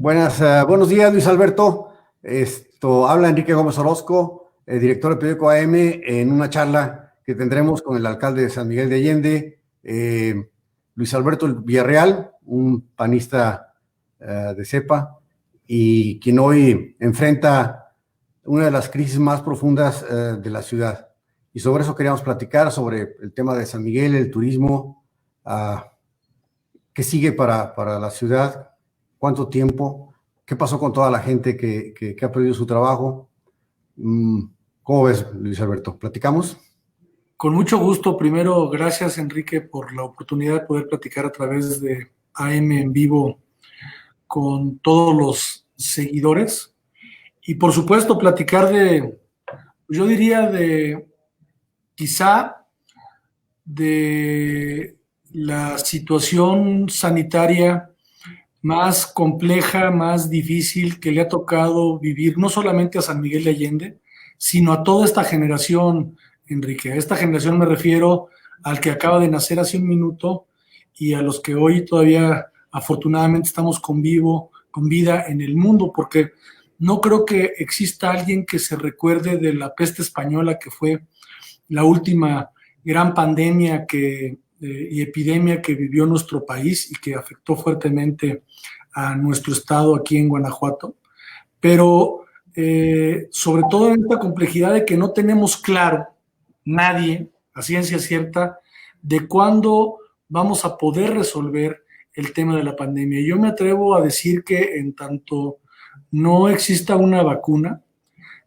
Buenos días, Luis Alberto. Habla Enrique Gómez Orozco, director del periódico AM, en una charla que tendremos con el alcalde de San Miguel de Allende, Luis Alberto Villarreal, un panista de cepa, y quien hoy enfrenta una de las crisis más profundas de la ciudad. Y sobre eso queríamos platicar, sobre el tema de San Miguel, el turismo, qué sigue para la ciudad, cuánto tiempo, qué pasó con toda la gente que ha perdido su trabajo. ¿Cómo ves, Luis Alberto? ¿Platicamos? Con mucho gusto. Primero, gracias, Enrique, por la oportunidad de poder platicar a través de AM en vivo con todos los seguidores. Y por supuesto, platicar yo diría quizá de la situación sanitaria más compleja, más difícil que le ha tocado vivir no solamente a San Miguel de Allende, sino a toda esta generación, Enrique. A esta generación me refiero al que acaba de nacer hace un minuto y a los que hoy todavía afortunadamente estamos con vida en el mundo, porque no creo que exista alguien que se recuerde de la peste española, que fue la última gran pandemia y epidemia que vivió nuestro país y que afectó fuertemente a nuestro estado aquí en Guanajuato, pero sobre todo en esta complejidad de que no tenemos claro, nadie, a ciencia cierta, de cuándo vamos a poder resolver el tema de la pandemia. Yo me atrevo a decir que en tanto no exista una vacuna,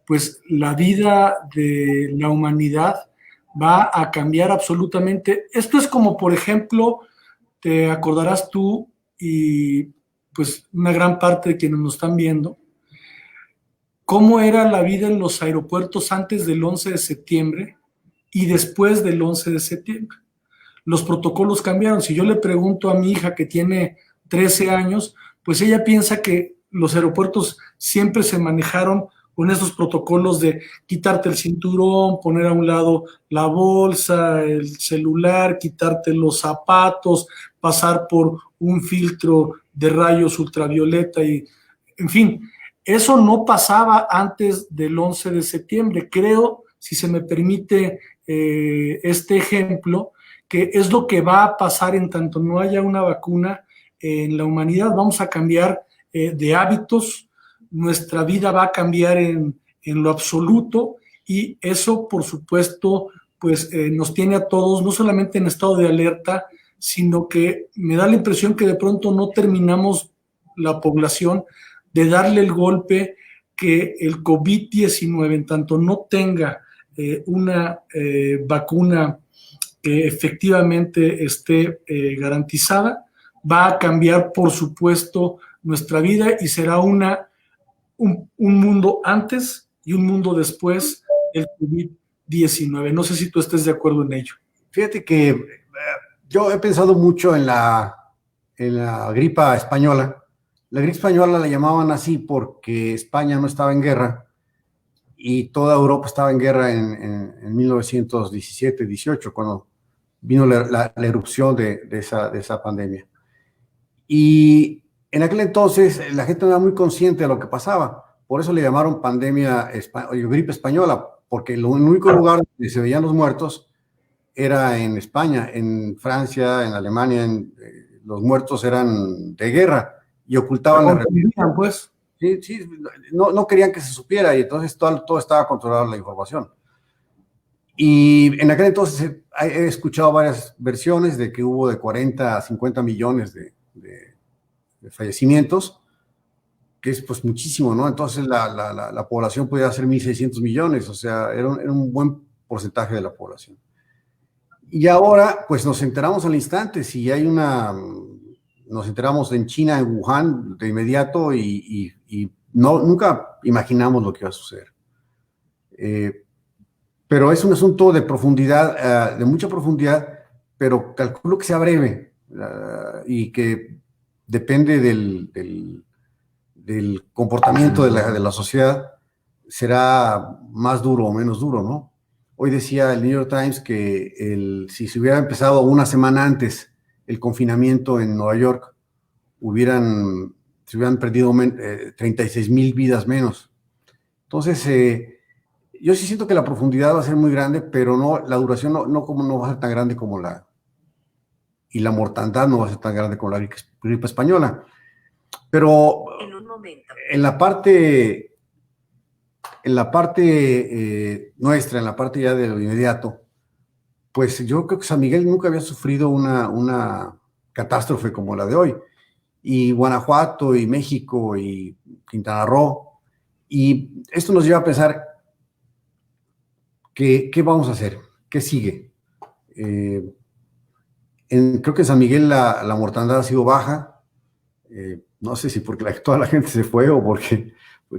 pues la vida de la humanidad va a cambiar absolutamente. Esto es como, por ejemplo, te acordarás tú y pues una gran parte de quienes nos están viendo, cómo era la vida en los aeropuertos antes del 11 de septiembre y después del 11 de septiembre. Los protocolos cambiaron. Si yo le pregunto a mi hija que tiene 13 años, pues ella piensa que los aeropuertos siempre se manejaron con esos protocolos de quitarte el cinturón, poner a un lado la bolsa, el celular, quitarte los zapatos, pasar por un filtro de rayos ultravioleta y, en fin, eso no pasaba antes del 11 de septiembre. Creo, si se me permite este ejemplo, que es lo que va a pasar en tanto no haya una vacuna en la humanidad. Vamos a cambiar de hábitos, nuestra vida va a cambiar en lo absoluto y eso, por supuesto, pues nos tiene a todos no solamente en estado de alerta, sino que me da la impresión que de pronto no terminamos la población de darle el golpe que el COVID-19, en tanto no tenga una vacuna que efectivamente esté garantizada, va a cambiar, por supuesto, nuestra vida y será un mundo antes y un mundo después del COVID-19. No sé si tú estés de acuerdo en ello. Fíjate que yo he pensado mucho en la gripa española. La gripe española la llamaban así porque España no estaba en guerra y toda Europa estaba en guerra en 1917-18, cuando vino la erupción de esa pandemia. Y en aquel entonces la gente no era muy consciente de lo que pasaba. Por eso le llamaron gripe española, porque el único lugar donde se veían los muertos era en España. En Francia, en Alemania, los muertos eran de guerra y ocultaban la realidad. Pues. Sí, no querían que se supiera y entonces todo estaba controlado la información. Y en aquel entonces he escuchado varias versiones de que hubo de 40 a 50 millones de fallecimientos, que es pues muchísimo, ¿no? Entonces la población podía ser 1.600 millones, o sea, era un buen porcentaje de la población. Y ahora, pues nos enteramos al instante, si hay nos enteramos en China, en Wuhan, de inmediato, y nunca imaginamos lo que iba a suceder. Pero es un asunto de profundidad, de mucha profundidad, pero calculo que sea breve y que depende del comportamiento de la sociedad, será más duro o menos duro, ¿no? Hoy decía el New York Times que si se hubiera empezado una semana antes el confinamiento en Nueva York, hubieran se hubieran perdido 36,000 vidas menos. Entonces, yo sí siento que la profundidad va a ser muy grande, pero no, la duración no va a ser tan grande como y la mortandad no va a ser tan grande como la gripe española. Pero en un momento, en la parte nuestra, en la parte ya de lo inmediato, pues yo creo que San Miguel nunca había sufrido una catástrofe como la de hoy. Y Guanajuato, y México, y Quintana Roo. Y esto nos lleva a pensar qué vamos a hacer, qué sigue. Creo que en San Miguel la mortandad ha sido baja. No sé si porque toda la gente se fue o porque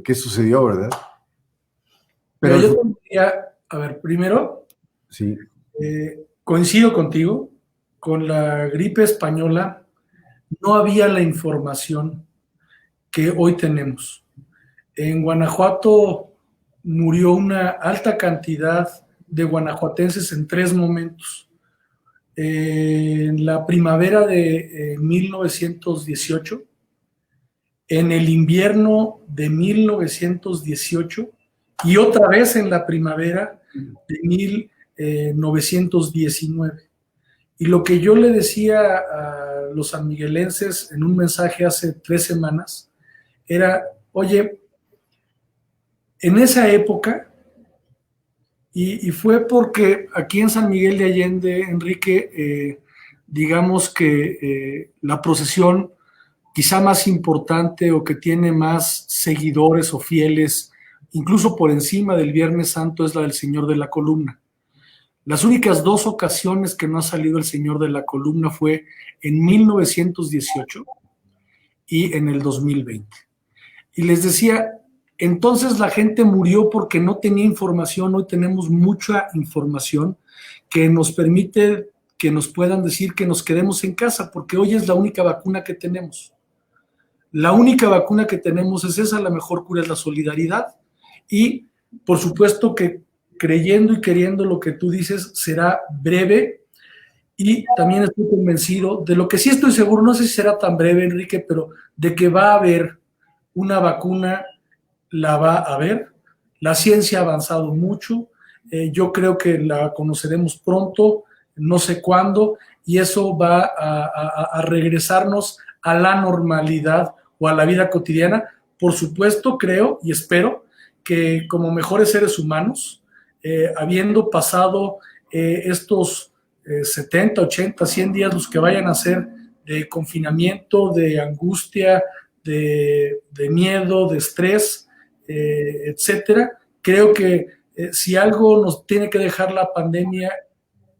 qué sucedió, ¿verdad? Pero yo tendría, a ver, primero, sí. Coincido contigo, con la gripe española no había la información que hoy tenemos. En Guanajuato murió una alta cantidad de guanajuatenses en 3 momentos. En la primavera de 1918, en el invierno de 1918 y otra vez en la primavera de 1919. Y lo que yo le decía a los sanmiguelenses en un mensaje hace 3 semanas era, oye, en esa época, y fue porque aquí en San Miguel de Allende, Enrique, digamos que la procesión quizá más importante o que tiene más seguidores o fieles, incluso por encima del Viernes Santo, es la del Señor de la Columna. Las únicas 2 ocasiones que no ha salido el Señor de la Columna fue en 1918 y en el 2020. Y les decía, entonces la gente murió porque no tenía información. Hoy tenemos mucha información que nos permite que nos puedan decir que nos quedemos en casa, porque hoy es la única vacuna que tenemos. La única vacuna que tenemos es esa, la mejor cura es la solidaridad. Y por supuesto que creyendo y queriendo lo que tú dices, será breve, y también estoy convencido de lo que sí estoy seguro, no sé si será tan breve, Enrique, pero de que va a haber una vacuna, la va a haber. La ciencia ha avanzado mucho, yo creo que la conoceremos pronto, no sé cuándo, y eso va a regresarnos a la normalidad o a la vida cotidiana. Por supuesto, creo y espero que como mejores seres humanos, habiendo pasado estos 70, 80, 100 días, los que vayan a ser de confinamiento, de angustia, de miedo, de estrés, etcétera, creo que si algo nos tiene que dejar la pandemia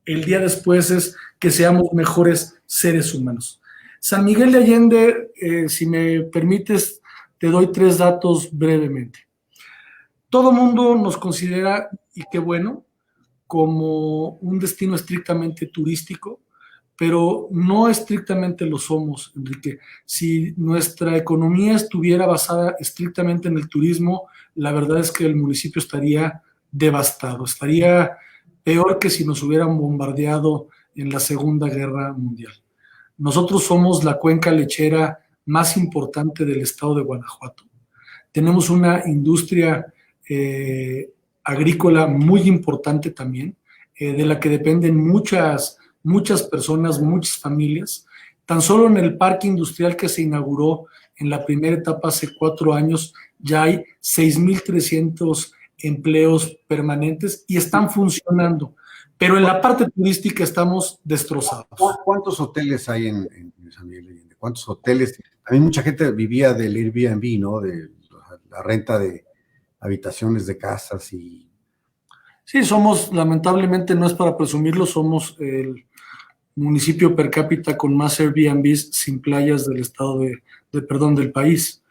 el día después es que seamos mejores seres humanos. San Miguel de Allende, si me permites, te doy 3 datos brevemente. Todo mundo nos considera, y qué bueno, como un destino estrictamente turístico, pero no estrictamente lo somos, Enrique. Si nuestra economía estuviera basada estrictamente en el turismo, la verdad es que el municipio estaría devastado, estaría peor que si nos hubieran bombardeado en la Segunda Guerra Mundial. Nosotros somos la cuenca lechera más importante del estado de Guanajuato. Tenemos una industria agrícola muy importante también, de la que dependen muchas personas, muchas familias. Tan solo en el parque industrial que se inauguró en la primera etapa hace 4 años, ya hay 6,300 empleos permanentes y están funcionando. Pero en la parte turística estamos destrozados. ¿Cuántos hoteles hay en San Miguel de Allende? ¿Cuántos hoteles? A mí mucha gente vivía del Airbnb, ¿no? De la renta de habitaciones de casas y... Sí, somos, lamentablemente, no es para presumirlo, somos el municipio per cápita con más Airbnbs sin playas del estado del país.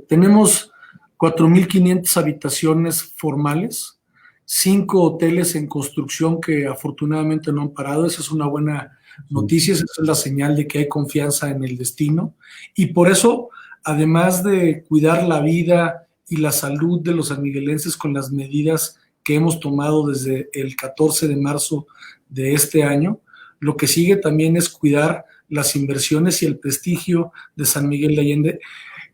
Tenemos 4,500 habitaciones formales, 5 hoteles en construcción que afortunadamente no han parado. Esa es una buena noticia, esa es la señal de que hay confianza en el destino. Y por eso, además de cuidar la vida y la salud de los sanmiguelenses con las medidas que hemos tomado desde el 14 de marzo de este año, lo que sigue también es cuidar las inversiones y el prestigio de San Miguel de Allende.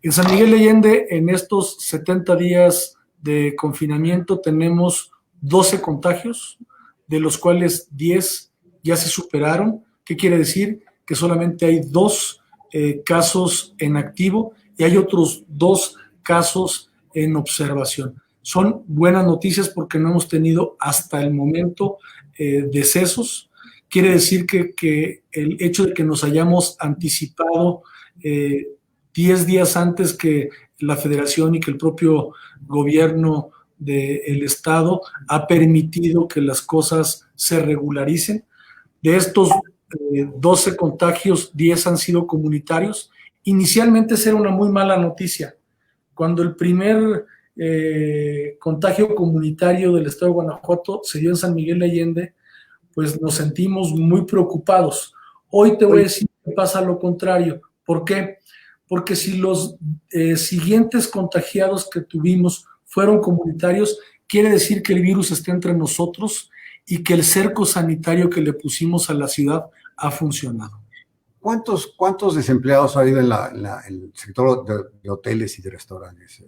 En San Miguel de Allende, en estos 70 días de confinamiento, tenemos 12 contagios, de los cuales 10 ya se superaron. ¿Qué quiere decir? Que solamente hay 2 casos en activo y hay otros 2 casos en observación. Son buenas noticias porque no hemos tenido hasta el momento decesos. Quiere decir que el hecho de que nos hayamos anticipado 10 días antes que la Federación y que el propio gobierno del Estado ha permitido que las cosas se regularicen. De estos 12 contagios, 10 han sido comunitarios. Inicialmente esa era una muy mala noticia. Cuando el primer contagio comunitario del Estado de Guanajuato se dio en San Miguel de Allende, pues nos sentimos muy preocupados. Hoy te voy a decir que pasa lo contrario. ¿Por qué? Porque si los siguientes contagiados que tuvimos fueron comunitarios, quiere decir que el virus está entre nosotros y que el cerco sanitario que le pusimos a la ciudad ha funcionado. ¿Cuántos desempleados ha habido en el sector de hoteles y de restaurantes?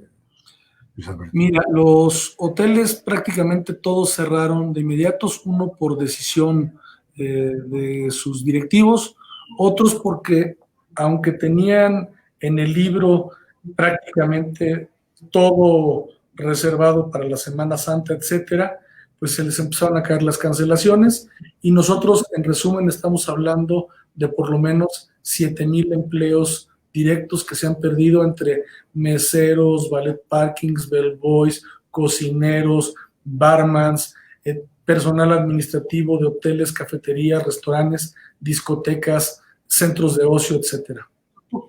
Mira, los hoteles prácticamente todos cerraron de inmediato, uno por decisión de sus directivos, otros porque aunque tenían en el libro prácticamente todo reservado para la Semana Santa, etcétera, pues se les empezaron a caer las cancelaciones y nosotros, en resumen, estamos hablando de por lo menos 7,000 empleos directos que se han perdido entre meseros, valet parkings, bellboys, cocineros, barmans, personal administrativo de hoteles, cafeterías, restaurantes, discotecas, centros de ocio, etcétera.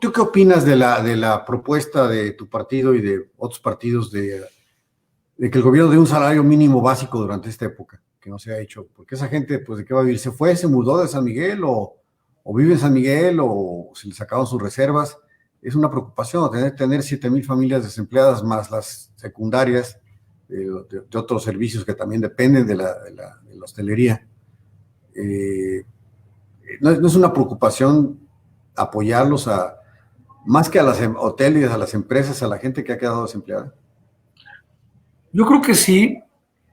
¿Tú qué opinas de la propuesta de tu partido y de otros partidos de que el gobierno dé un salario mínimo básico durante esta época, que no se ha hecho? Porque esa gente, pues, ¿de qué va a vivir? ¿Se fue, se mudó de San Miguel o vive en San Miguel o se le sacaron sus reservas? Es una preocupación tener 7,000 familias desempleadas más las secundarias de otros servicios que también dependen de la hostelería. ¿No es una preocupación apoyarlos más que a los hoteles, a las empresas, a la gente que ha quedado desempleada? Yo creo que sí,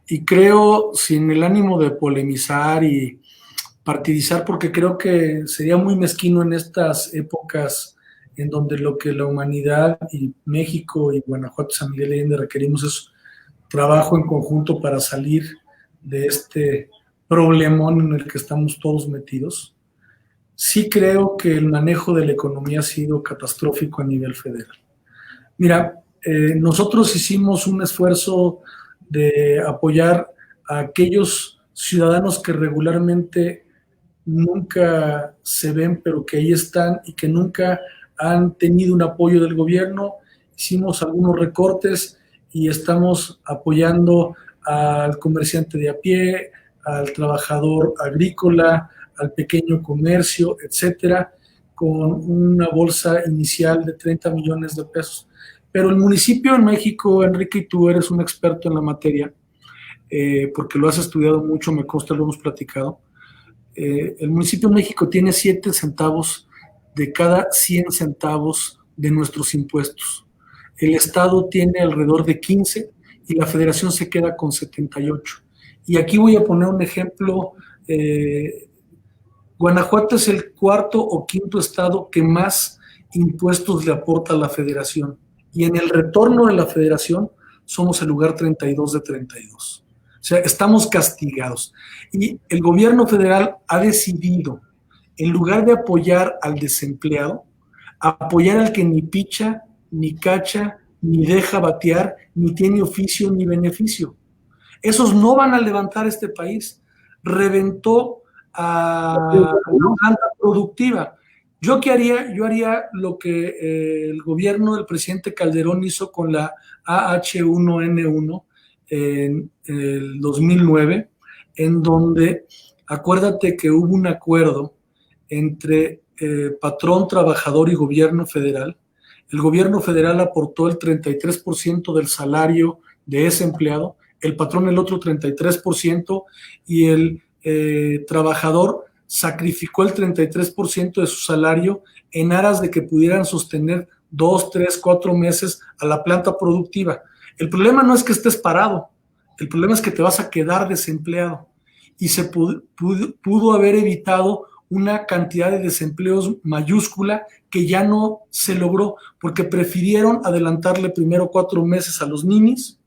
y creo, sin el ánimo de polemizar y partidizar, porque creo que sería muy mezquino en estas épocas en donde lo que la humanidad y México y Guanajuato, San Miguel de Allende requerimos es trabajo en conjunto para salir de este problemón en el que estamos todos metidos. Sí creo que el manejo de la economía ha sido catastrófico a nivel federal. Mira, nosotros hicimos un esfuerzo de apoyar a aquellos ciudadanos que regularmente nunca se ven, pero que ahí están y que nunca han tenido un apoyo del gobierno. Hicimos algunos recortes y estamos apoyando al comerciante de a pie, al trabajador agrícola, al pequeño comercio, etcétera, con una bolsa inicial de 30 millones de pesos. Pero el municipio en México, Enrique, y tú eres un experto en la materia, porque lo has estudiado mucho, me consta, lo hemos platicado. El municipio de México tiene 7 centavos de cada 100 centavos de nuestros impuestos. El Estado tiene alrededor de 15 y la Federación se queda con 78. Y aquí voy a poner un ejemplo. Guanajuato es el 4º o 5º estado que más impuestos le aporta a la Federación. Y en el retorno de la Federación somos el lugar 32 de 32. O sea, estamos castigados. Y el gobierno federal ha decidido, en lugar de apoyar al desempleado, apoyar al que ni picha, ni cacha, ni deja batear, ni tiene oficio ni beneficio. Esos no van a levantar este país. Reventó a una planta productiva. ¿Yo qué haría? Yo haría lo que el gobierno del presidente Calderón hizo con la AH1N1 en el 2009, en donde, acuérdate que hubo un acuerdo entre patrón, trabajador y gobierno federal. El gobierno federal aportó el 33% del salario de ese empleado, el patrón el otro 33% y el trabajador sacrificó el 33% de su salario en aras de que pudieran sostener 2, 3, 4 meses a la planta productiva. El problema no es que estés parado, el problema es que te vas a quedar desempleado. Y se pudo haber evitado una cantidad de desempleos mayúscula que ya no se logró, porque prefirieron adelantarle primero 4 meses a los ninis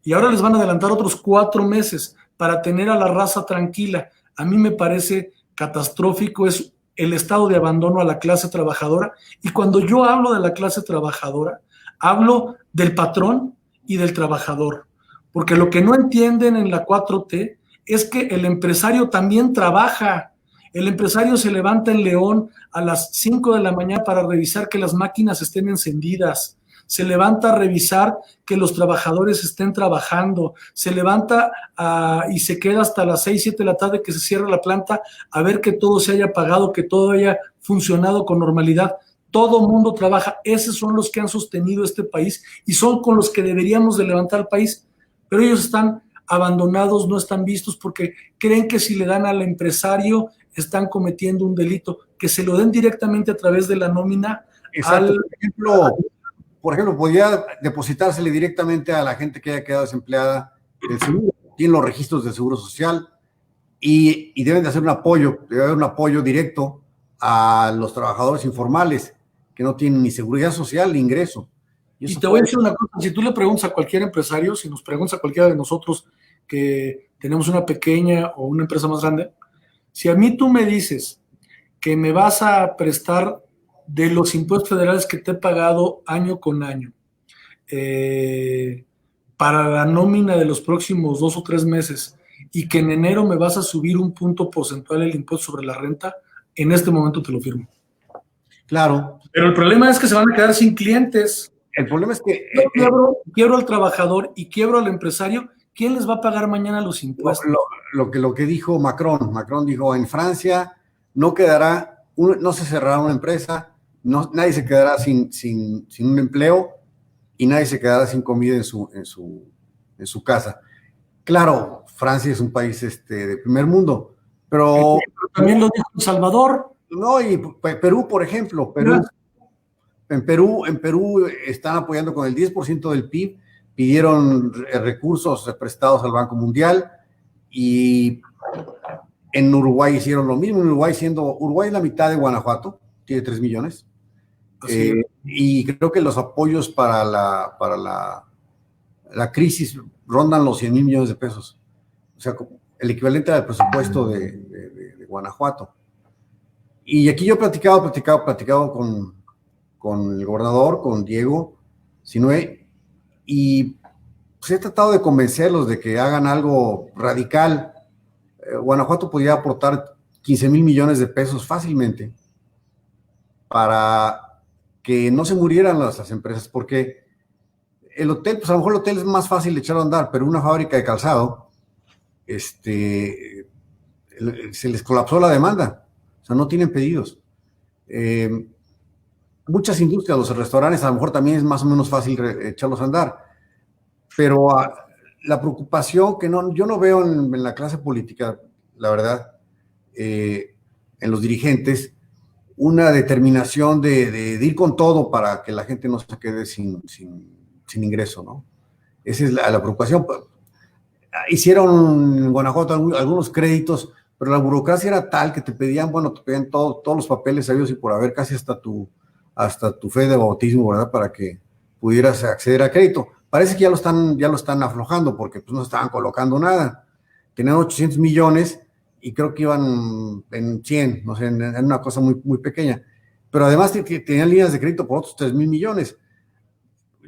y ahora les van a adelantar otros 4 meses para tener a la raza tranquila. A mí me parece catastrófico, es el estado de abandono a la clase trabajadora. Y cuando yo hablo de la clase trabajadora, hablo del patrón y del trabajador, porque lo que no entienden en la 4T es que el empresario también trabaja. El empresario se levanta en León a las 5 de la mañana para revisar que las máquinas estén encendidas. Se levanta a revisar que los trabajadores estén trabajando. Se levanta y se queda hasta las 6, 7 de la tarde que se cierra la planta a ver que todo se haya pagado, que todo haya funcionado con normalidad. Todo mundo trabaja. Esos son los que han sostenido este país y son con los que deberíamos de levantar el país. Pero ellos están abandonados, no están vistos porque creen que si le dan al empresario están cometiendo un delito, que se lo den directamente a través de la nómina. Exacto. Por ejemplo, podría depositársele directamente a la gente que haya quedado desempleada del seguro, tienen los registros del Seguro Social y deben de hacer un apoyo, debe haber un apoyo directo a los trabajadores informales que no tienen ni seguridad social ni ingreso. Y te voy a decir una cosa, si tú le preguntas a cualquier empresario, si nos preguntas a cualquiera de nosotros que tenemos una pequeña o una empresa más grande, si a mí tú me dices que me vas a prestar de los impuestos federales que te he pagado año con año, para la nómina de los próximos 2 o 3 meses, y que en enero me vas a subir un punto porcentual el impuesto sobre la renta, en este momento te lo firmo. Claro. Pero el problema es que se van a quedar sin clientes. El problema es que quiebro al trabajador y quiebro al empresario. ¿Quién les va a pagar mañana los impuestos? Lo que dijo Macron dijo, en Francia no se cerrará una empresa, nadie se quedará sin un empleo y nadie se quedará sin comida en su casa. Claro, Francia es un país de primer mundo, pero también lo dijo El Salvador. No, y Perú, por ejemplo, en Perú están apoyando con el 10% del PIB, pidieron recursos prestados al Banco Mundial, y en Uruguay hicieron lo mismo. En Uruguay es la mitad de Guanajuato, tiene 3 millones, y creo que los apoyos para la crisis rondan los 100 mil millones de pesos, o sea, el equivalente al presupuesto de Guanajuato. Y aquí yo he platicado con el gobernador, con Diego Sinue, y pues he tratado de convencerlos de que hagan algo radical. Guanajuato podría aportar 15 mil millones de pesos fácilmente para que no se murieran las empresas, porque el hotel, pues a lo mejor el hotel es más fácil de echarlo a andar, pero una fábrica de calzado, se les colapsó la demanda. O sea, no tienen pedidos. Muchas industrias, los restaurantes, a lo mejor también es más o menos fácil echarlos a andar, pero la preocupación que yo no veo en la clase política, la verdad, en los dirigentes, una determinación de ir con todo para que la gente no se quede sin ingreso, ¿no? Esa es la preocupación. Hicieron en Guanajuato algunos créditos, pero la burocracia era tal que te pedían todos los papeles sabidos y por haber, casi hasta tu fe de bautismo, ¿verdad? Para que pudieras acceder a crédito. Parece que ya lo están aflojando, porque pues no estaban colocando nada. Tenían 800 millones y creo que iban en 100, no sé, en una cosa muy, muy pequeña. Pero además tenían líneas de crédito por otros 3 mil millones.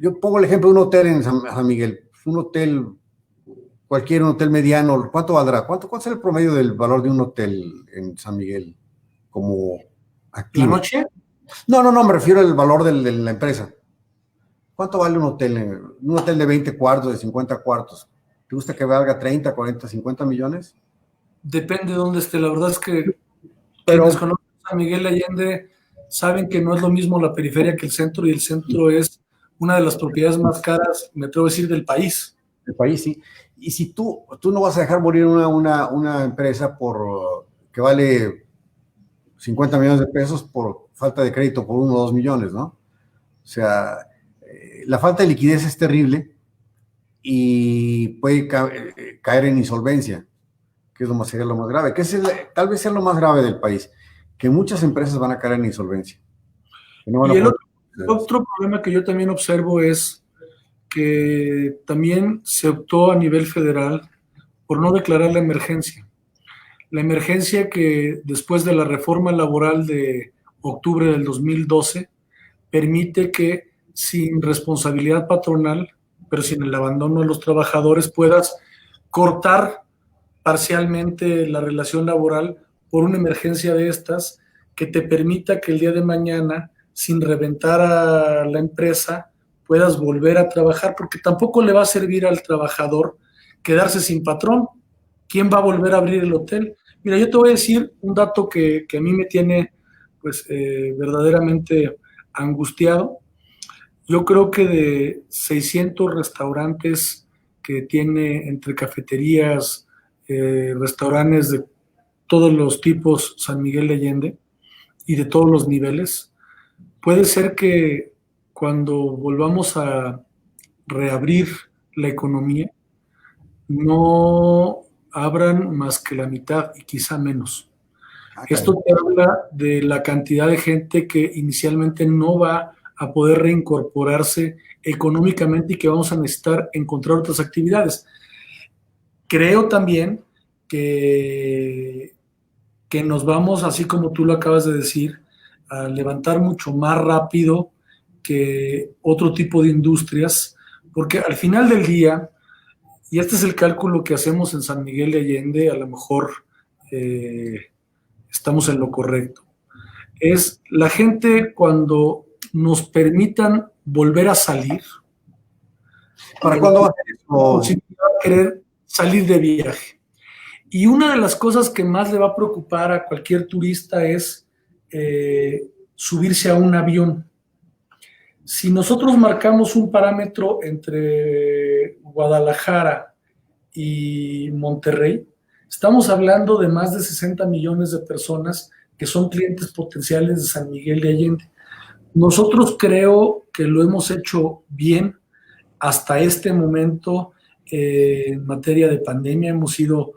Yo pongo el ejemplo de un hotel en San Miguel, un hotel, un hotel mediano. ¿Cuánto valdrá? ¿Cuánto es el promedio del valor de un hotel en San Miguel como activo? ¿La noche? No, me refiero al valor de la empresa. ¿Cuánto vale un hotel? Un hotel de 20 cuartos, de 50 cuartos. ¿Te gusta que valga 30, 40, 50 millones? Depende de dónde esté. La verdad es que quienes conocen a San Miguel Allende saben que no es lo mismo la periferia que el centro, y el centro es una de las propiedades más caras, me atrevo a decir, del país. Del país, sí. Y si tú no vas a dejar morir una empresa que vale 50 millones de pesos por falta de crédito por 1 o 2 millones, ¿no? O sea, la falta de liquidez es terrible y puede caer en insolvencia, que es sería lo más grave, tal vez sea lo más grave del país, que muchas empresas van a caer en insolvencia. No van Y a poder... otro problema que yo también observo es que también se optó a nivel federal por no declarar la emergencia. La emergencia que después de la reforma laboral de octubre del 2012 permite que sin responsabilidad patronal, pero sin el abandono de los trabajadores, puedas cortar parcialmente la relación laboral por una emergencia de estas que te permita que el día de mañana, sin reventar a la empresa, puedas volver a trabajar, porque tampoco le va a servir al trabajador quedarse sin patrón. ¿Quién va a volver a abrir el hotel? Mira, yo te voy a decir un dato que a mí me tiene pues verdaderamente angustiado. Yo creo que de 600 restaurantes que tiene entre cafeterías, restaurantes de todos los tipos San Miguel de Allende y de todos los niveles, puede ser que cuando volvamos a reabrir la economía, no abran más que la mitad y quizá menos. Esto te habla de la cantidad de gente que inicialmente no va a poder reincorporarse económicamente y que vamos a necesitar encontrar otras actividades. Creo también que nos vamos, así como tú lo acabas de decir, a levantar mucho más rápido que otro tipo de industrias, porque al final del día, y este es el cálculo que hacemos en San Miguel de Allende, a lo mejor estamos en lo correcto, es la gente cuando nos permitan volver a salir. ¿Para cuándo va a ser eso? Va a querer salir de viaje. Y una de las cosas que más le va a preocupar a cualquier turista es subirse a un avión. Si nosotros marcamos un parámetro entre Guadalajara y Monterrey, estamos hablando de más de 60 millones de personas que son clientes potenciales de San Miguel de Allende. Nosotros creo que lo hemos hecho bien hasta este momento en materia de pandemia. Hemos sido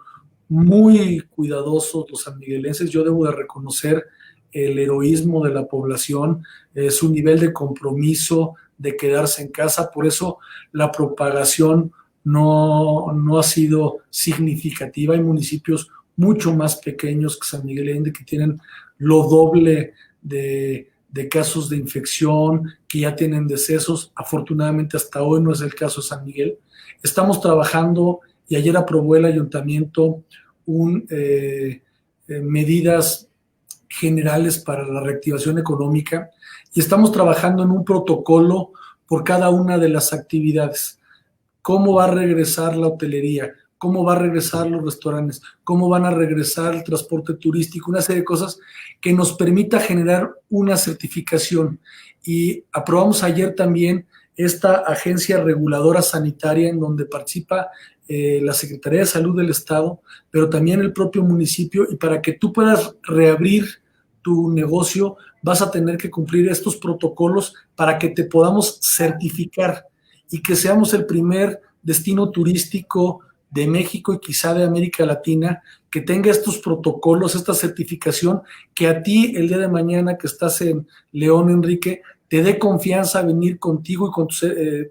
muy cuidadosos los sanmiguelenses. Yo debo de reconocer el heroísmo de la población, su nivel de compromiso, de quedarse en casa. Por eso la propagación no ha sido significativa. Hay municipios mucho más pequeños que San Miguel de Allende que tienen lo doble de casos de infección, que ya tienen decesos. Afortunadamente hasta hoy no es el caso de San Miguel. Estamos trabajando y ayer aprobó el ayuntamiento medidas generales para la reactivación económica y estamos trabajando en un protocolo por cada una de las actividades. ¿Cómo va a regresar la hotelería? ¿Cómo va a regresar los restaurantes? ¿Cómo van a regresar el transporte turístico? Una serie de cosas que nos permita generar una certificación. Y aprobamos ayer también esta agencia reguladora sanitaria en donde participa la Secretaría de Salud del Estado, pero también el propio municipio, y para que tú puedas reabrir tu negocio vas a tener que cumplir estos protocolos para que te podamos certificar y que seamos el primer destino turístico de México y quizá de América Latina que tenga estos protocolos, esta certificación, que a ti el día de mañana que estás en León, Enrique, te dé confianza venir contigo y con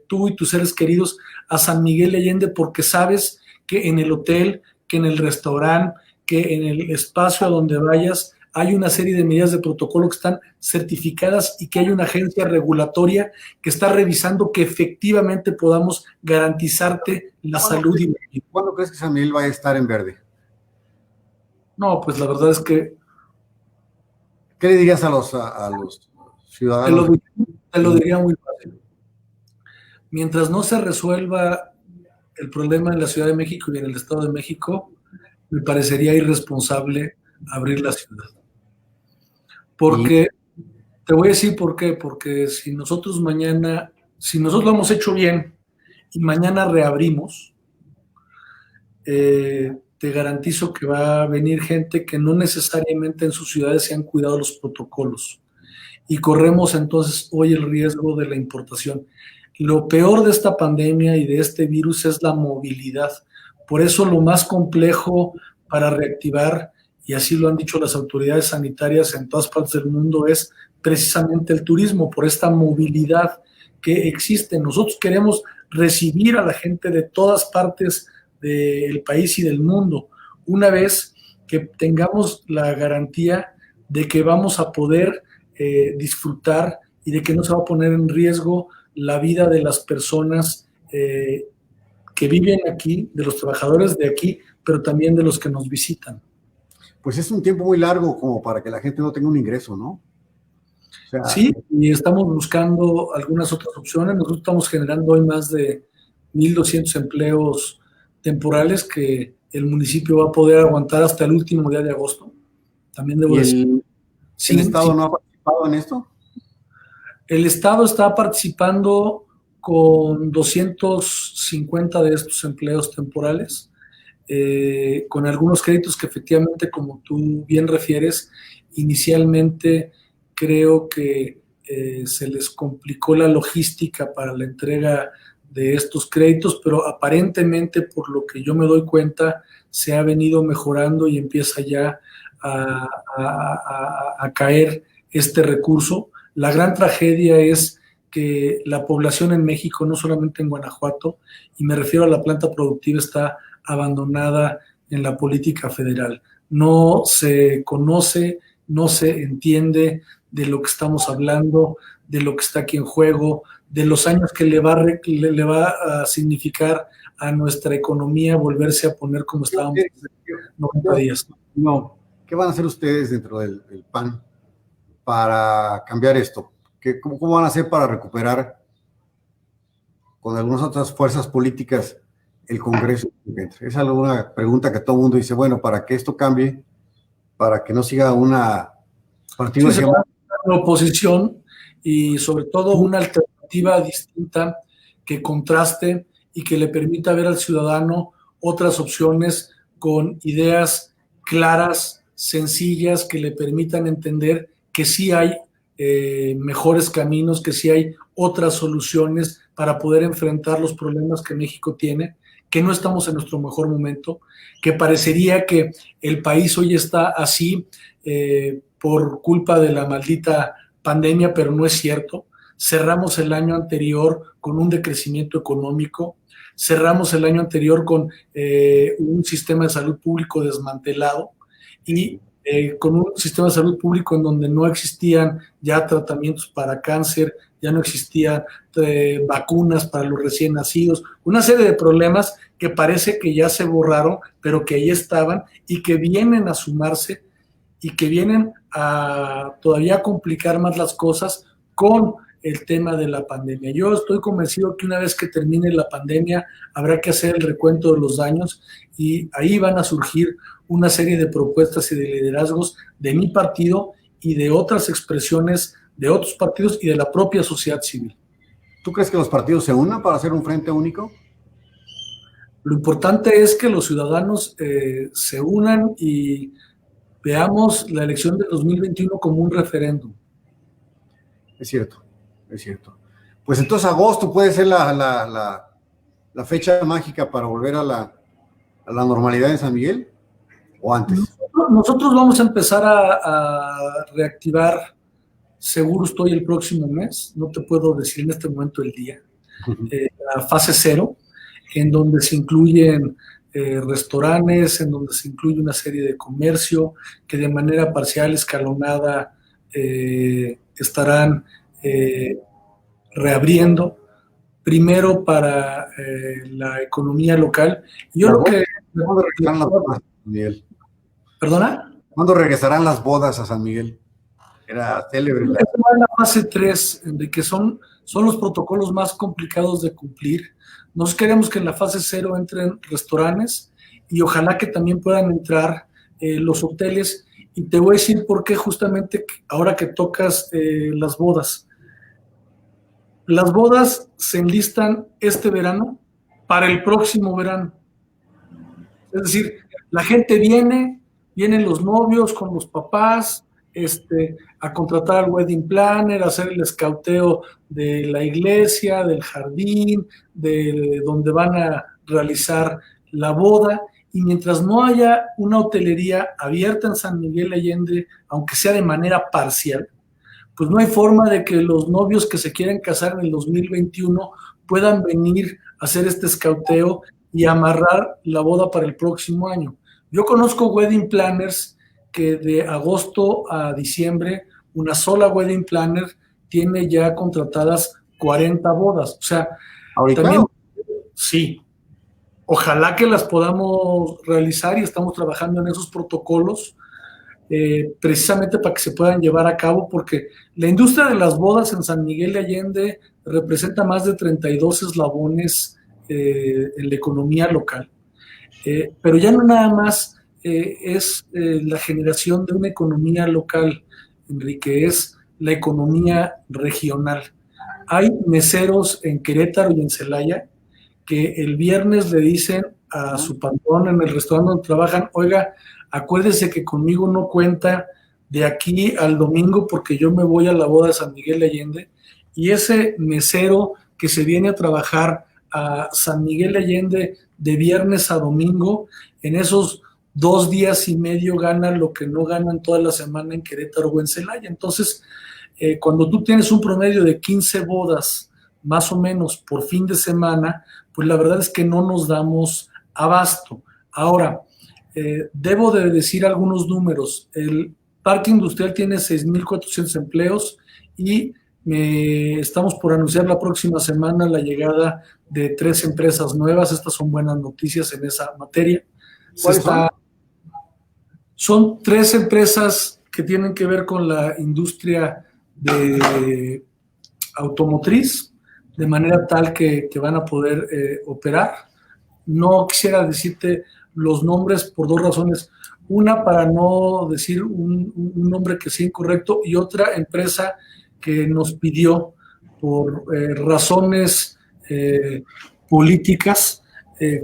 tú y tus seres queridos a San Miguel de Allende, porque sabes que en el hotel, que en el restaurante, que en el espacio a donde vayas, hay una serie de medidas de protocolo que están certificadas y que hay una agencia regulatoria que está revisando que efectivamente podamos garantizarte la salud. ¿Cuándo crees que San Miguel vaya a estar en verde? No, pues la verdad es que... ¿Qué le dirías a los ciudadanos? Te lo diría muy fácil. Mientras no se resuelva el problema en la Ciudad de México y en el Estado de México, me parecería irresponsable abrir la ciudad. Porque, te voy a decir por qué, porque si nosotros lo hemos hecho bien y mañana reabrimos, te garantizo que va a venir gente que no necesariamente en sus ciudades se han cuidado los protocolos. Y corremos entonces hoy el riesgo de la importación. Lo peor de esta pandemia y de este virus es la movilidad. Por eso lo más complejo para reactivar, y así lo han dicho las autoridades sanitarias en todas partes del mundo, es precisamente el turismo, por esta movilidad que existe. Nosotros queremos recibir a la gente de todas partes del país y del mundo, una vez que tengamos la garantía de que vamos a poder disfrutar y de que no se va a poner en riesgo la vida de las personas que viven aquí, de los trabajadores de aquí, pero también de los que nos visitan. Pues es un tiempo muy largo como para que la gente no tenga un ingreso, ¿no? O sea, Sí, y estamos buscando algunas otras opciones. Nosotros estamos generando hoy más de 1,200 empleos temporales que el municipio va a poder aguantar hasta el último día de agosto. También debo ¿y decir. el Estado no ha participado en esto? El Estado está participando con 250 de estos empleos temporales, con algunos créditos que efectivamente, como tú bien refieres, inicialmente creo que se les complicó la logística para la entrega de estos créditos, pero aparentemente, por lo que yo me doy cuenta, se ha venido mejorando y empieza ya a caer este recurso. La gran tragedia es que la población en México, no solamente en Guanajuato, y me refiero a la planta productiva, está abandonada en la política federal. No se conoce, no se entiende de lo que estamos hablando, de lo que está aquí en juego, de los años que le va a significar a nuestra economía volverse a poner como estábamos hace 90 días. No. ¿Qué van a hacer ustedes dentro del PAN para cambiar esto? ¿Cómo van a hacer para recuperar con algunas otras fuerzas políticas el Congreso? Es alguna pregunta que todo el mundo dice, bueno, para que esto cambie, para que no siga una partido sí, una oposición y sobre todo una alternativa distinta que contraste y que le permita ver al ciudadano otras opciones con ideas claras, sencillas, que le permitan entender que sí hay mejores caminos, que sí hay otras soluciones para poder enfrentar los problemas que México tiene, que no estamos en nuestro mejor momento, que parecería que el país hoy está así por culpa de la maldita pandemia, pero no es cierto. Cerramos el año anterior con un decrecimiento económico, cerramos el año anterior con un sistema de salud público desmantelado y con un sistema de salud público en donde no existían ya tratamientos para cáncer, ya no existían vacunas para los recién nacidos, una serie de problemas que parece que ya se borraron, pero que ahí estaban y que vienen a sumarse y que vienen a todavía complicar más las cosas con el tema de la pandemia. Yo estoy convencido que una vez que termine la pandemia habrá que hacer el recuento de los daños y ahí van a surgir una serie de propuestas y de liderazgos de mi partido y de otras expresiones de otros partidos y de la propia sociedad civil. ¿Tú crees que los partidos se unan para hacer un frente único? Lo importante es que los ciudadanos se unan y veamos la elección del 2021 como un referéndum. Es cierto, es cierto. Pues entonces agosto puede ser la fecha mágica para volver a la normalidad en San Miguel, ¿o antes? Nosotros vamos a empezar a reactivar, seguro estoy el próximo mes, no te puedo decir en este momento el día, la fase 0, en donde se incluyen restaurantes, en donde se incluye una serie de comercio que de manera parcial, escalonada, estarán reabriendo, primero para la economía local. Yo lo que... ¿Cuándo regresarán las bodas, Miguel? ¿Perdona? ¿Cuándo regresarán las bodas a San Miguel? Era célebre. La fase 3, de que son los protocolos más complicados de cumplir. Nosotros queremos que en la fase 0 entren restaurantes y ojalá que también puedan entrar los hoteles. Y te voy a decir por qué justamente ahora que tocas las bodas. Las bodas se enlistan este verano para el próximo verano. Es decir, La gente vienen los novios con los papás, a contratar al wedding planner, a hacer el escauteo de la iglesia, del jardín, de donde van a realizar la boda. Y mientras no haya una hotelería abierta en San Miguel Allende, aunque sea de manera parcial, pues no hay forma de que los novios que se quieren casar en el 2021 puedan venir a hacer este escauteo y amarrar la boda para el próximo año. Yo conozco wedding planners que de agosto a diciembre, una sola wedding planner tiene ya contratadas 40 bodas. O sea, ¿Ahorita? también sí, ojalá que las podamos realizar y estamos trabajando en esos protocolos precisamente para que se puedan llevar a cabo, porque la industria de las bodas en San Miguel de Allende representa más de 32 eslabones en la economía local. Pero ya no nada más es la generación de una economía local, Enrique, es la economía regional. Hay meseros en Querétaro y en Celaya que el viernes le dicen a su patrón en el restaurante donde trabajan, oiga, acuérdese que conmigo no cuenta de aquí al domingo porque yo me voy a la boda de San Miguel de Allende, y ese mesero que se viene a trabajar a San Miguel de Allende de viernes a domingo, en esos 2 días y medio gana lo que no gana en toda la semana en Querétaro o en Celaya. Entonces, cuando tú tienes un promedio de 15 bodas más o menos por fin de semana, pues la verdad es que no nos damos abasto. Ahora, debo de decir algunos números. El parque industrial tiene 6,400 empleos y estamos por anunciar la próxima semana la llegada de 3 empresas nuevas. Estas son buenas noticias en esa materia. ¿Cuáles son? Son 3 empresas que tienen que ver con la industria de automotriz, de manera tal que van a poder operar. No quisiera decirte los nombres por 2 razones. Una, para no decir un nombre que sea incorrecto, y otra empresa que nos pidió por razones políticas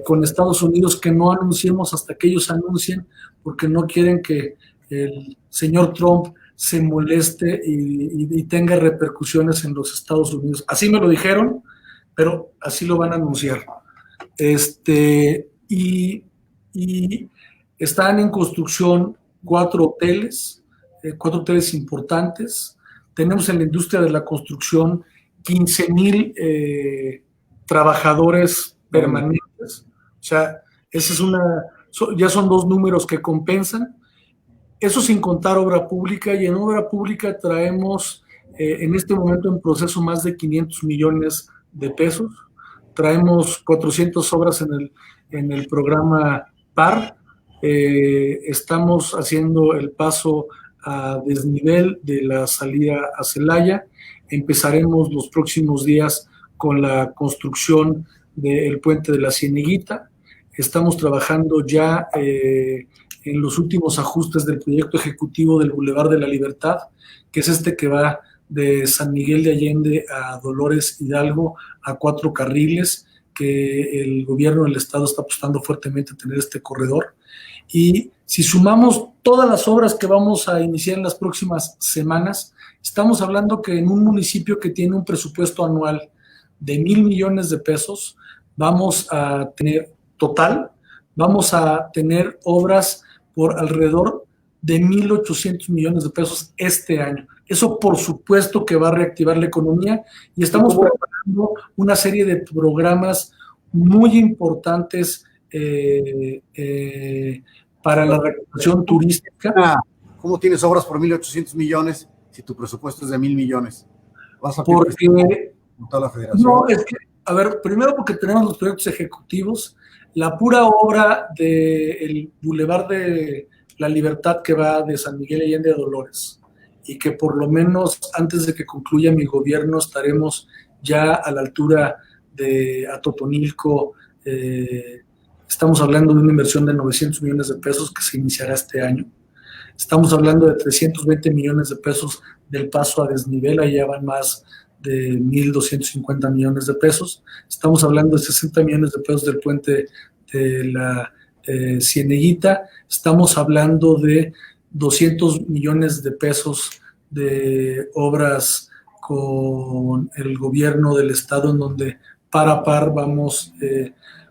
con Estados Unidos que no anunciemos hasta que ellos anuncien, porque no quieren que el señor Trump se moleste y tenga repercusiones en los Estados Unidos. Así me lo dijeron, pero así lo van a anunciar. Y están en construcción 4 hoteles, 4 hoteles importantes. Tenemos en la industria de la construcción 15,000 trabajadores permanentes. O sea, ya son 2 números que compensan. Eso sin contar obra pública, y en obra pública traemos en este momento en proceso más de 500 millones de pesos. Traemos 400 obras en el programa PAR. Estamos haciendo el paso a desnivel de la salida a Celaya. Empezaremos los próximos días con la construcción del puente de la Cieneguita. Estamos trabajando ya en los últimos ajustes del proyecto ejecutivo del Boulevard de la Libertad, que es que va de San Miguel de Allende a Dolores Hidalgo a 4 carriles, que el gobierno del estado está apostando fuertemente a tener este corredor. Y si sumamos todas las obras que vamos a iniciar en las próximas semanas, estamos hablando que en un municipio que tiene un presupuesto anual de 1,000 millones de pesos, vamos a tener obras por alrededor de 1,800 millones de pesos este año. Eso, por supuesto, que va a reactivar la economía, y estamos preparando una serie de programas muy importantes para la reactivación turística. ¿Cómo tienes obras por 1,800 millones si tu presupuesto es de 1,000 millones? ¿Vas a porque toda la federación? No, es que, a ver, primero porque tenemos los proyectos ejecutivos, la pura obra del Boulevard de la Libertad que va de San Miguel Allende a Dolores, y que por lo menos antes de que concluya mi gobierno estaremos ya a la altura de Atotonilco. Estamos hablando de una inversión de 900 millones de pesos que se iniciará este año. Estamos hablando de 320 millones de pesos del paso a desnivel, allá van más de 1,250 millones de pesos. Estamos hablando de 60 millones de pesos del puente de la Cieneguita, estamos hablando de 200 millones de pesos de obras con el gobierno del estado, en donde par a par vamos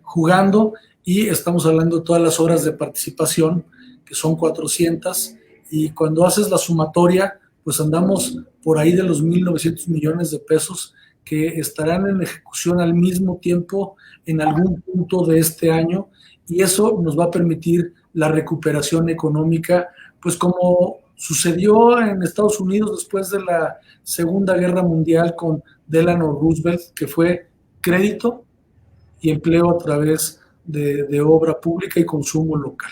jugando, y estamos hablando de todas las horas de participación, que son 400, y cuando haces la sumatoria, pues andamos por ahí de los 1.900 millones de pesos que estarán en ejecución al mismo tiempo en algún punto de este año, y eso nos va a permitir la recuperación económica, pues como sucedió en Estados Unidos después de la Segunda Guerra Mundial con Delano Roosevelt, que fue crédito y empleo a través de obra pública y consumo local.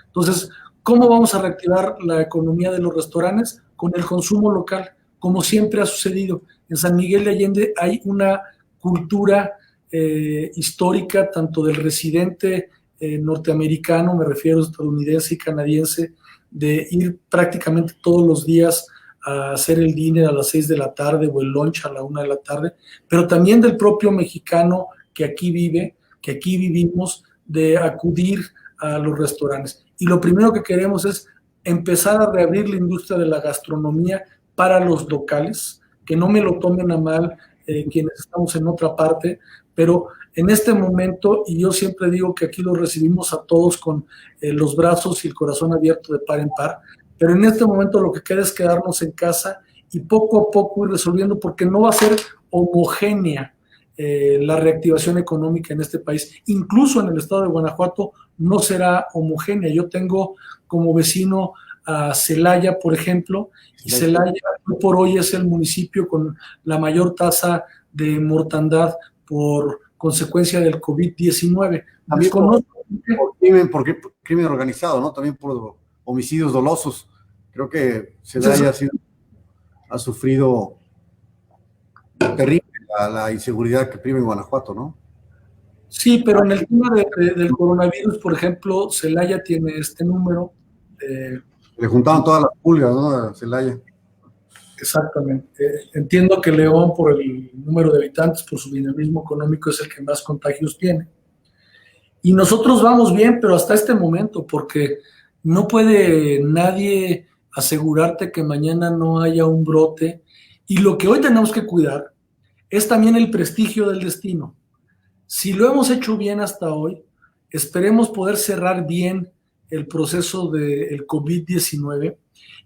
Entonces, ¿cómo vamos a reactivar la economía de los restaurantes? Con el consumo local, como siempre ha sucedido. En San Miguel de Allende hay una cultura histórica, tanto del residente norteamericano, me refiero estadounidense y canadiense, de ir prácticamente todos los días a hacer el dinner a las 6 de la tarde o el lunch a la 1 de la tarde, pero también del propio mexicano que aquí vive, que aquí vivimos, de acudir a los restaurantes. Y lo primero que queremos es empezar a reabrir la industria de la gastronomía para los locales, que no me lo tomen a mal quienes estamos en otra parte, pero en este momento, y yo siempre digo que aquí los recibimos a todos con los brazos y el corazón abierto de par en par, pero en este momento lo que queda es quedarnos en casa y poco a poco ir resolviendo, porque no va a ser homogénea la reactivación económica en este país. Incluso en el estado de Guanajuato no será homogénea. Yo tengo como vecino a Celaya, por ejemplo, y Celaya hoy por hoy es el municipio con la mayor tasa de mortandad por consecuencia del COVID-19. También por crimen organizado, ¿no? También por homicidios dolosos. Creo que Celaya ha sufrido terrible la inseguridad que prima en Guanajuato, ¿no? Sí, pero en el tema del coronavirus, por ejemplo, Celaya tiene este número. Le juntaron todas las pulgas, ¿no? A Celaya. Exactamente. Entiendo que León, por el número de habitantes, por su dinamismo económico, es el que más contagios tiene. Y nosotros vamos bien, pero hasta este momento, porque no puede nadie asegurarte que mañana no haya un brote. Y lo que hoy tenemos que cuidar es también el prestigio del destino. Si lo hemos hecho bien hasta hoy, esperemos poder cerrar bien el proceso del COVID-19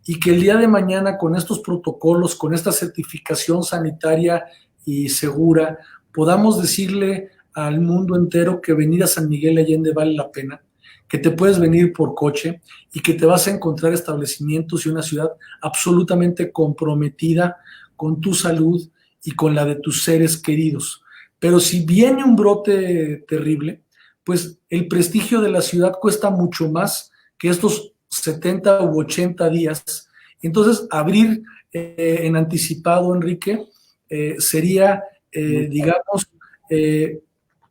y que el día de mañana, con estos protocolos, con esta certificación sanitaria y segura, podamos decirle al mundo entero que venir a San Miguel Allende vale la pena, que te puedes venir por coche y que te vas a encontrar establecimientos y una ciudad absolutamente comprometida con tu salud y con la de tus seres queridos. Pero si viene un brote terrible, pues el prestigio de la ciudad cuesta mucho más que estos 70 u 80 días. Entonces, abrir en anticipado, Enrique, sería, digamos,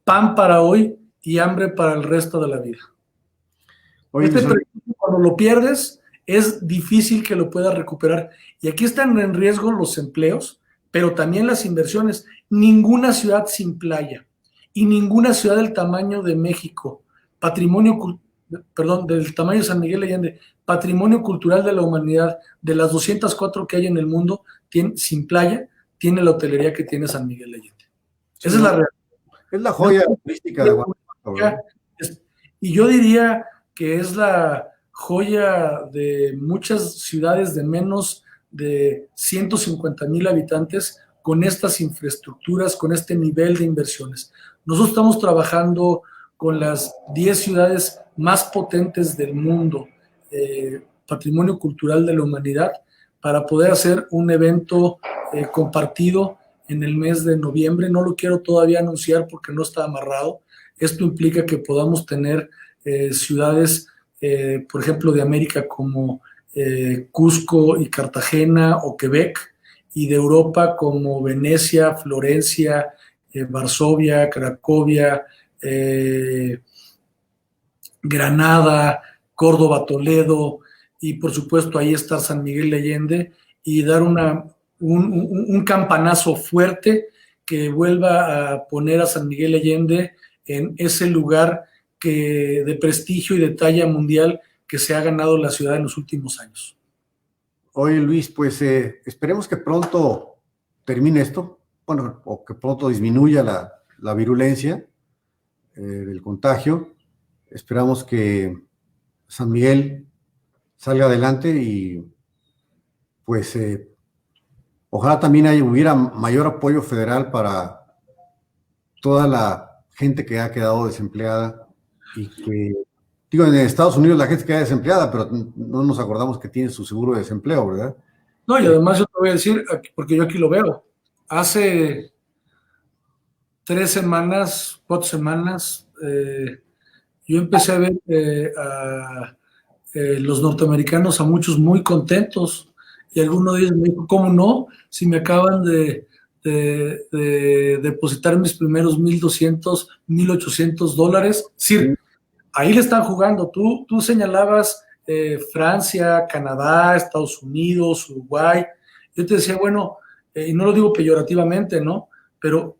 pan para hoy y hambre para el resto de la vida. Oye, cuando lo pierdes, es difícil que lo puedas recuperar. Y aquí están en riesgo los empleos, pero también las inversiones. Ninguna ciudad sin playa y ninguna ciudad del tamaño de México, del tamaño de San Miguel de Allende, patrimonio cultural de la humanidad, de las 204 que hay en el mundo, sin playa, tiene la hotelería que tiene San Miguel de Allende. Sí, esa es la realidad. Es la joya turística de Guanajuato. Y yo diría que es la joya de muchas ciudades de menos de 150,000 habitantes con estas infraestructuras, con este nivel de inversiones. Nosotros estamos trabajando con las 10 ciudades más potentes del mundo, patrimonio cultural de la humanidad, para poder hacer un evento compartido en el mes de noviembre. No lo quiero todavía anunciar porque no está amarrado. Esto implica que podamos tener ciudades, por ejemplo, de América como Cusco y Cartagena o Quebec, y de Europa como Venecia, Florencia, Varsovia, Cracovia, Granada, Córdoba, Toledo, y por supuesto ahí está San Miguel de Allende, y dar un campanazo fuerte que vuelva a poner a San Miguel de Allende en ese lugar de prestigio y de talla mundial que se ha ganado la ciudad en los últimos años. Oye, Luis, pues esperemos que pronto termine esto, bueno, o que pronto disminuya la virulencia del contagio. Esperamos que San Miguel salga adelante y pues ojalá también hubiera mayor apoyo federal para toda la gente que ha quedado desempleada y que, digo, en Estados Unidos la gente queda desempleada, pero no nos acordamos que tiene su seguro de desempleo, ¿verdad? No, y además yo te voy a decir, porque yo aquí lo veo, hace 3 semanas, 4 semanas, yo empecé a ver a los norteamericanos, a muchos muy contentos, y alguno de ellos me dijo, ¿cómo no? Si me acaban de depositar mis primeros $1,200, $1,800. Sí, ahí le están jugando. Tú señalabas Francia, Canadá, Estados Unidos, Uruguay. Yo te decía, bueno, y no lo digo peyorativamente, ¿no? Pero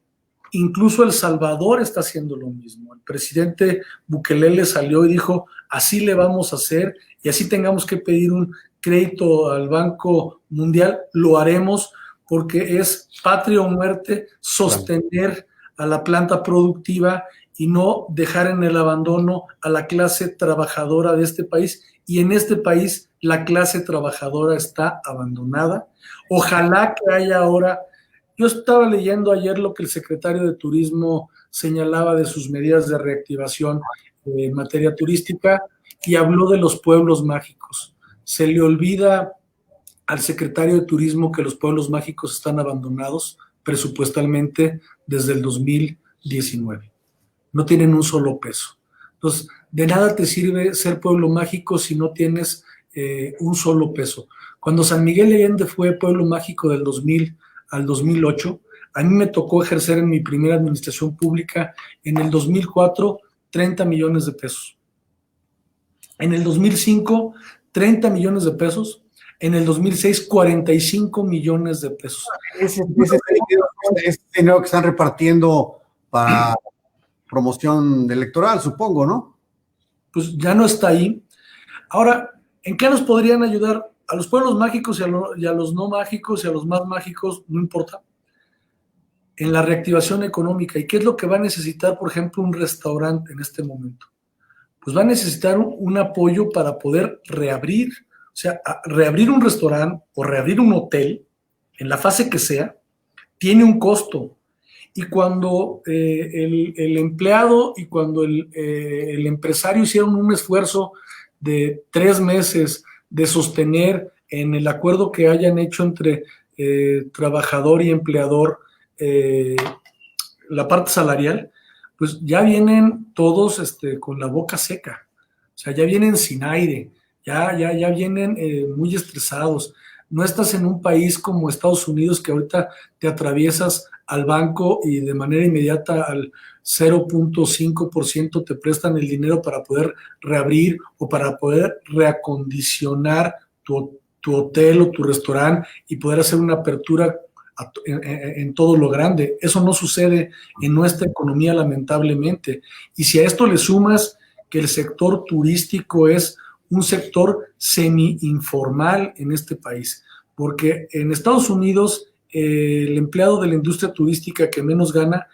incluso El Salvador está haciendo lo mismo. El presidente Bukele salió y dijo, así le vamos a hacer y así tengamos que pedir un crédito al Banco Mundial, lo haremos porque es patria o muerte sostener a la planta productiva y no dejar en el abandono a la clase trabajadora de este país. Y en este país la clase trabajadora está abandonada. Ojalá que haya ahora. Yo estaba leyendo ayer lo que el secretario de Turismo señalaba de sus medidas de reactivación en materia turística y habló de los pueblos mágicos. Se le olvida al secretario de Turismo que los pueblos mágicos están abandonados presupuestalmente desde el 2019. No tienen un solo peso. Entonces, de nada te sirve ser pueblo mágico si no tienes un solo peso. Cuando San Miguel de Allende fue pueblo mágico del 2000 al 2008, a mí me tocó ejercer en mi primera administración pública en el 2004 30 millones de pesos. En el 2005, 30 millones de pesos. En el 2006, 45 millones de pesos. Ese dinero que están repartiendo para promoción electoral, supongo, ¿no? Pues ya no está ahí. Ahora, ¿en qué nos podrían ayudar? A los pueblos mágicos y a los no mágicos y a los más mágicos, no importa. En la reactivación económica. ¿Y qué es lo que va a necesitar, por ejemplo, un restaurante en este momento? Pues va a necesitar un apoyo para poder reabrir. O sea, reabrir un restaurante o reabrir un hotel, en la fase que sea, tiene un costo. Y cuando el empleado y cuando el empresario hicieron un esfuerzo de 3 meses de sostener en el acuerdo que hayan hecho entre trabajador y empleador la parte salarial, pues ya vienen todos con la boca seca, o sea, ya vienen sin aire, ya vienen muy estresados. No estás en un país como Estados Unidos que ahorita te atraviesas al banco y de manera inmediata al 0.5% te prestan el dinero para poder reabrir o para poder reacondicionar tu hotel o tu restaurante y poder hacer una apertura en todo lo grande. Eso no sucede en nuestra economía, lamentablemente. Y si a esto le sumas que el sector turístico es un sector semi-informal en este país, porque en Estados Unidos el empleado de la industria turística que menos gana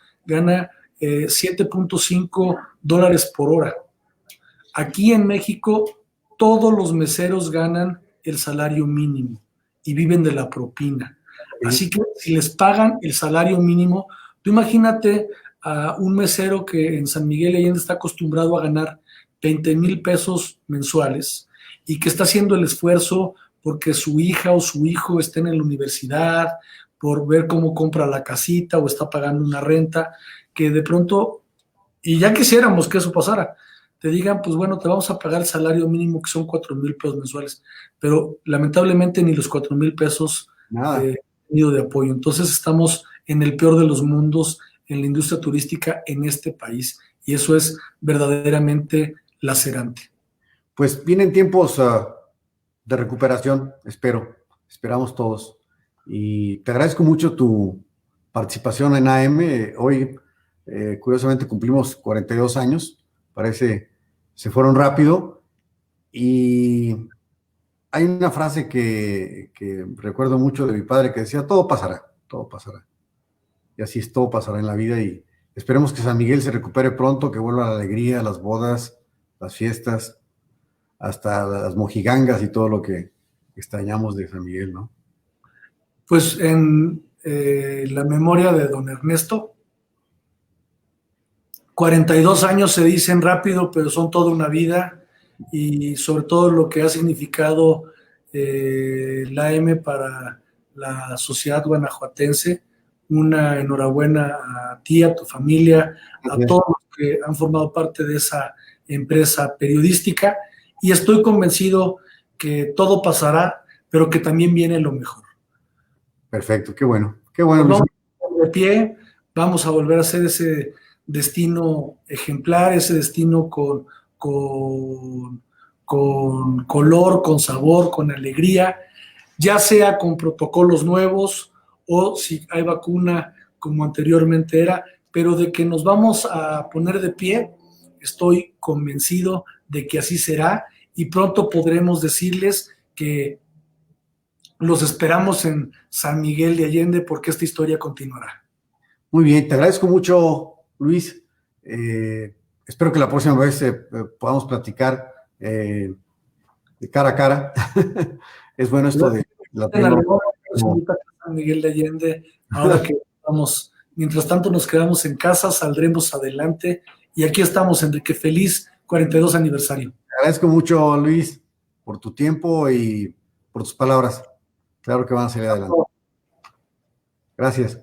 7.5 dólares por hora. Aquí en México todos los meseros ganan el salario mínimo y viven de la propina. Así que si les pagan el salario mínimo, tú imagínate a un mesero que en San Miguel de Allende está acostumbrado a ganar 20,000 pesos mensuales y que está haciendo el esfuerzo porque su hija o su hijo esté en la universidad, por ver cómo compra la casita o está pagando una renta, que de pronto, y ya quisiéramos que eso pasara, te digan, pues bueno, te vamos a pagar el salario mínimo que son 4,000 pesos mensuales, pero lamentablemente ni los 4,000 pesos han tenido de apoyo. Entonces estamos en el peor de los mundos en la industria turística en este país y eso es verdaderamente lacerante. Pues vienen tiempos de recuperación, esperamos todos. Y te agradezco mucho tu participación en AM. Hoy, curiosamente, cumplimos 42 años parece, se fueron rápido. Y hay una frase que recuerdo mucho de mi padre que decía, todo pasará, todo pasará. Y así es, todo pasará en la vida y esperemos que San Miguel se recupere pronto, que vuelva la alegría, las bodas, las fiestas, hasta las mojigangas y todo lo que extrañamos de San Miguel, ¿no? Pues en la memoria de don Ernesto, 42 años se dicen rápido, pero son toda una vida y sobre todo lo que ha significado la M para la sociedad guanajuatense. Una enhorabuena a ti, a tu familia, a todos los que han formado parte de esa empresa periodística y estoy convencido que todo pasará, pero que también viene lo mejor. Perfecto, qué bueno, Luis. Vamos de pie, vamos a volver a hacer ese destino ejemplar, ese destino con color, con sabor, con alegría, ya sea con protocolos nuevos o si hay vacuna como anteriormente era, pero de que nos vamos a poner de pie, estoy convencido de que así será y pronto podremos decirles que los esperamos en San Miguel de Allende porque esta historia continuará. Muy bien, te agradezco mucho, Luis. Espero que la próxima vez podamos platicar de cara a cara. Es bueno esto de la San Miguel de Allende, ahora que estamos, mientras tanto nos quedamos en casa, saldremos adelante y aquí estamos, Enrique, feliz 42 aniversario. Te agradezco mucho, Luis, por tu tiempo y por tus palabras. Claro que van a salir adelante. Gracias.